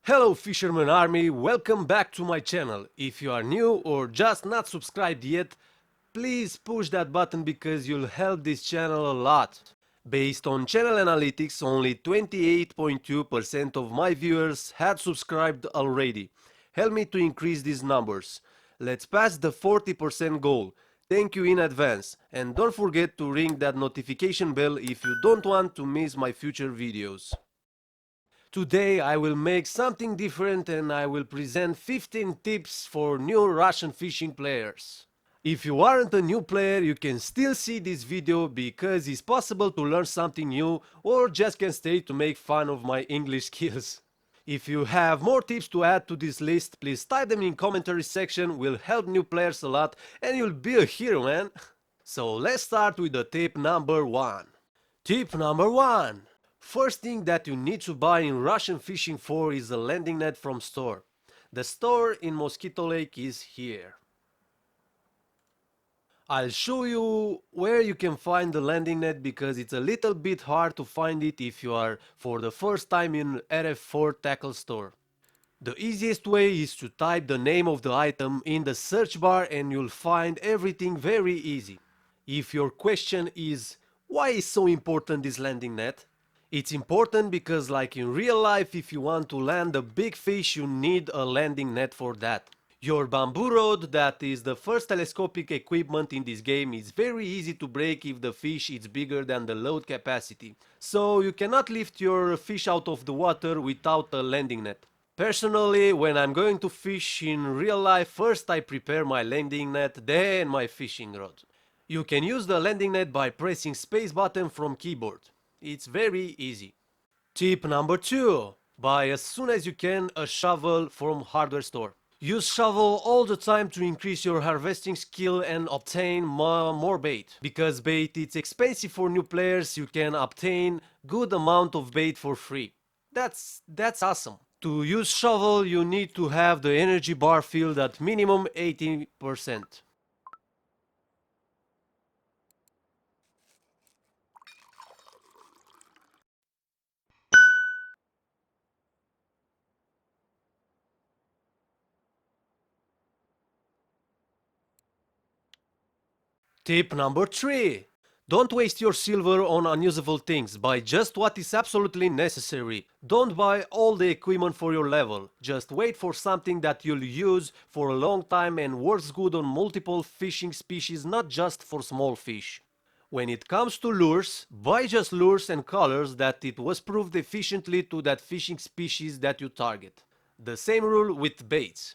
Hello Fisherman Army, welcome back to my channel. If you are new or just not subscribed yet, please push that button because you'll help this channel a lot. Based on channel analytics, only 28.2% of my viewers had subscribed already. Help me to increase these numbers. Let's pass the 40% goal. Thank you in advance, and don't forget to ring that notification bell if you don't want to miss my future videos. Today I will make something different and I will present 15 tips for new Russian fishing players. If you aren't a new player, you can still see this video because it's possible to learn something new or just can stay to make fun of my English skills. If you have more tips to add to this list, please type them in commentary section, will help new players a lot and you'll be a hero, man. So let's start with the tip number 1. Tip number 1. First thing that you need to buy in Russian fishing for is a landing net from store. The store in Mosquito Lake is here. I'll show you where you can find the landing net because it's a little bit hard to find it if you are for the first time in RF4 tackle store. The easiest way is to type the name of the item in the search bar and you'll find everything very easy. If your question is, why is so important this landing net? It's important because like in real life, if you want to land a big fish, you need a landing net for that. Your bamboo rod, that is the first telescopic equipment in this game, is very easy to break if the fish is bigger than the load capacity. So you cannot lift your fish out of the water without a landing net. Personally, when I'm going to fish in real life, first I prepare my landing net, then my fishing rod. You can use the landing net by pressing space button from keyboard. It's very easy. Tip number 2. Buy as soon as you can a shovel from hardware store. Use shovel all the time to increase your harvesting skill and obtain more bait. Because bait is expensive for new players, you can obtain good amount of bait for free. That's awesome. To use shovel you need to have the energy bar filled at minimum 80%. Tip number 3. Don't waste your silver on unusable things, buy just what is absolutely necessary. Don't buy all the equipment for your level, just wait for something that you'll use for a long time and works good on multiple fishing species, not just for small fish. When it comes to lures, buy just lures and colors that it was proved efficiently to that fishing species that you target. The same rule with baits.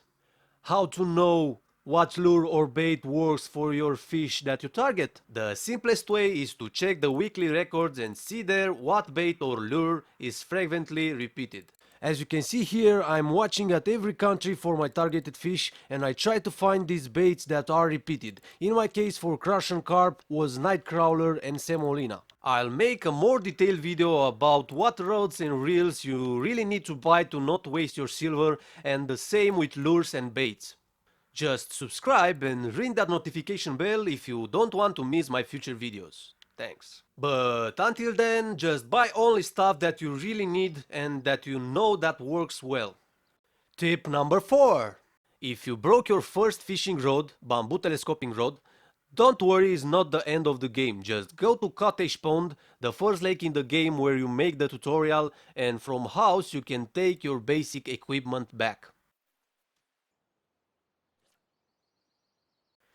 How to know what lure or bait works for your fish that you target? The simplest way is to check the weekly records and see there what bait or lure is frequently repeated. As you can see here, I'm watching at every country for my targeted fish and I try to find these baits that are repeated. In my case for crush and carp was nightcrawler and semolina. I'll make a more detailed video about what rods and reels you really need to buy to not waste your silver, and the same with lures and baits. Just subscribe and ring that notification bell if you don't want to miss my future videos. Thanks. But until then, just buy only stuff that you really need and that you know that works well. Tip number 4. If you broke your first fishing rod, bamboo telescoping rod, don't worry, it's not the end of the game. Just go to Cottage Pond, the first lake in the game where you make the tutorial, and from house you can take your basic equipment back.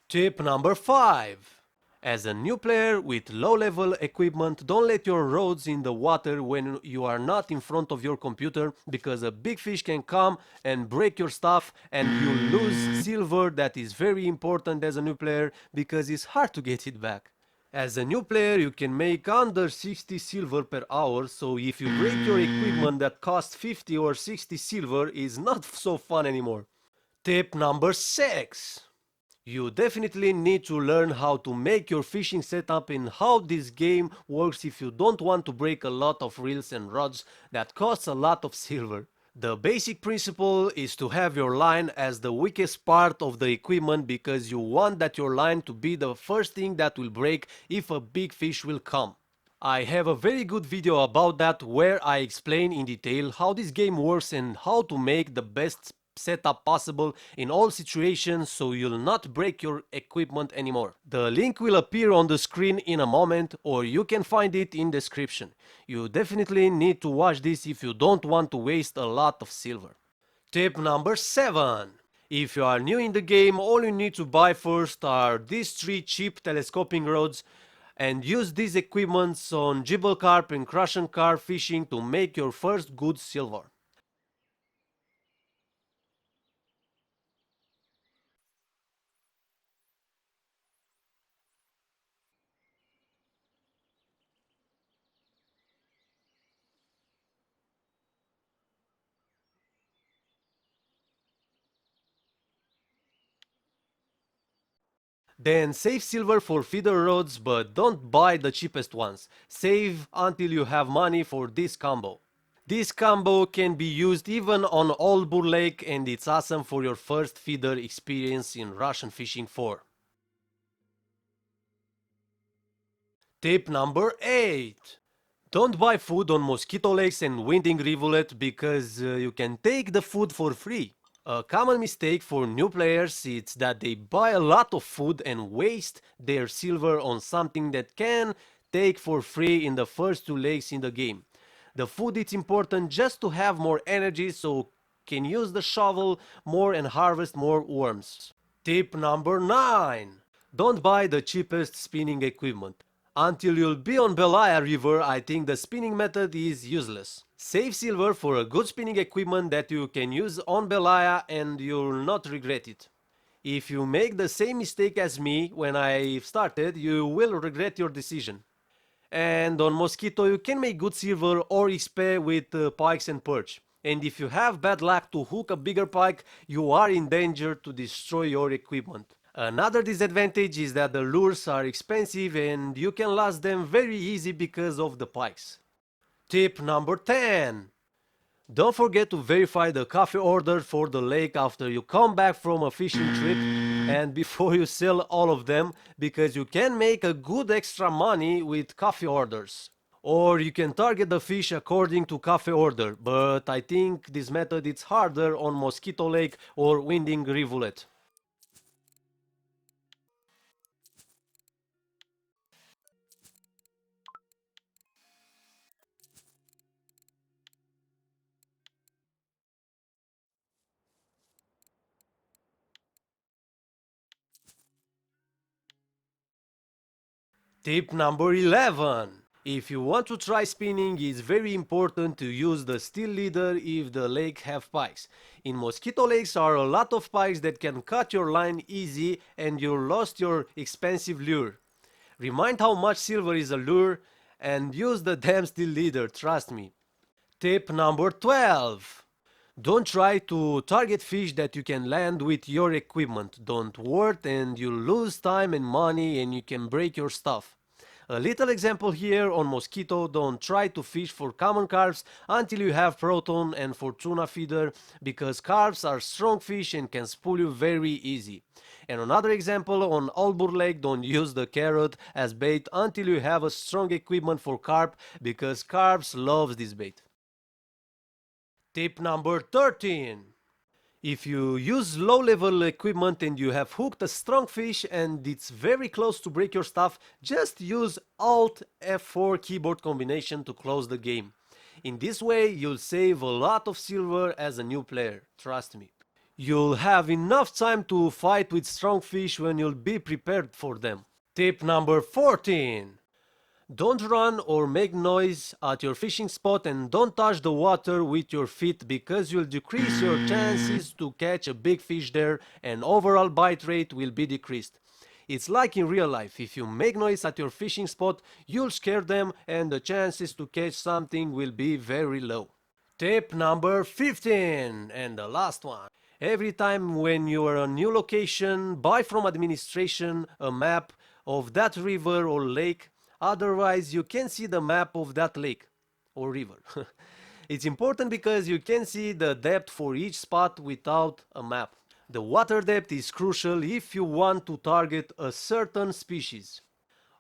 Tip number 5. As a new player with low-level equipment, don't let your rods in the water when you are not in front of your computer because a big fish can come and break your stuff and you lose silver that is very important as a new player because it's hard to get it back. As a new player you can make under 60 silver per hour, so if you break your equipment that costs 50 or 60 silver is not so fun anymore. Tip number 6. You definitely need to learn how to make your fishing setup and how this game works if you don't want to break a lot of reels and rods that costs a lot of silver. The basic principle is to have your line as the weakest part of the equipment because you want that your line to be the first thing that will break if a big fish will come. I have a very good video about that where I explain in detail how this game works and how to make the best setup possible in all situations so you'll not break your equipment anymore. The link will appear on the screen in a moment, or you can find it in description. You definitely need to watch this if you don't want to waste a lot of silver. Tip number 7. If you are new in the game, all you need to buy first are these 3 cheap telescoping rods and use these equipments on gibel carp and crucian carp fishing to make your first good silver. Then save silver for feeder rods, but don't buy the cheapest ones. Save until you have money for this combo. This combo can be used even on Old Bull Lake, and it's awesome for your first feeder experience in Russian fishing 4. Tip number 8. Don't buy food on Mosquito Lakes and Winding Rivulet because you can take the food for free. A common mistake for new players is that they buy a lot of food and waste their silver on something that can take for free in the first 2 lakes in the game. The food is important just to have more energy so can use the shovel more and harvest more worms. Tip number 9. Don't buy the cheapest spinning equipment. Until you'll be on Belaya River, I think the spinning method is useless. Save silver for a good spinning equipment that you can use on Belaya and you'll not regret it. If you make the same mistake as me when I started, you will regret your decision. And on Mosquito you can make good silver or XP with pikes and perch. And if you have bad luck to hook a bigger pike, you are in danger to destroy your equipment. Another disadvantage is that the lures are expensive and you can lose them very easy because of the pikes. Tip number 10. Don't forget to verify the coffee order for the lake after you come back from a fishing trip and before you sell all of them, because you can make a good extra money with coffee orders. Or you can target the fish according to coffee order, but I think this method is harder on Mosquito Lake or Winding Rivulet. Tip number 11. If you want to try spinning, it's very important to use the steel leader if the lake have pikes. In Mosquito Lakes are a lot of pikes that can cut your line easy and you lost your expensive lure. Remind how much silver is a lure and use the damn steel leader, trust me. Tip number 12. Don't try to target fish that you can land with your equipment. Don't work and you lose time and money and you can break your stuff. A little example here on Mosquito: don't try to fish for common carps until you have proton and fortuna feeder, because carps are strong fish and can spool you very easy. And another example on Albur Lake: don't use the carrot as bait until you have a strong equipment for carp, because carps loves this bait. Tip number 13. If you use low level equipment and you have hooked a strong fish and it's very close to break your stuff, just use Alt F4 keyboard combination to close the game. In this way you'll save a lot of silver as a new player, trust me. You'll have enough time to fight with strong fish when you'll be prepared for them. Tip number 14. Don't run or make noise at your fishing spot and don't touch the water with your feet, because you'll decrease your chances to catch a big fish there and overall bite rate will be decreased. It's like in real life: if you make noise at your fishing spot, you'll scare them and the chances to catch something will be very low. Tip number 15, and the last one. Every time when you are on a new location, buy from administration a map of that river or lake. Otherwise, you can see the map of that lake or river. It's important because you can see the depth for each spot without a map. The water depth is crucial if you want to target a certain species.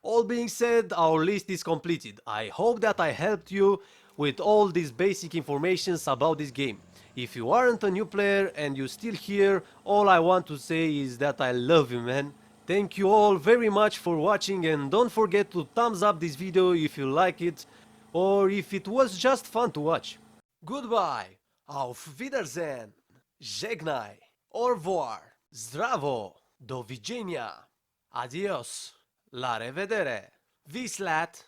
All being said, our list is completed. I hope that I helped you with all these basic informations about this game. If you aren't a new player and you're still here, all I want to say is that I love you, man. Thank you all very much for watching, and don't forget to thumbs up this video if you like it or if it was just fun to watch. Goodbye, auf Wiedersehen, żegnaj, au revoir, zdravo, do widzenia, adios, la revedere, vislat.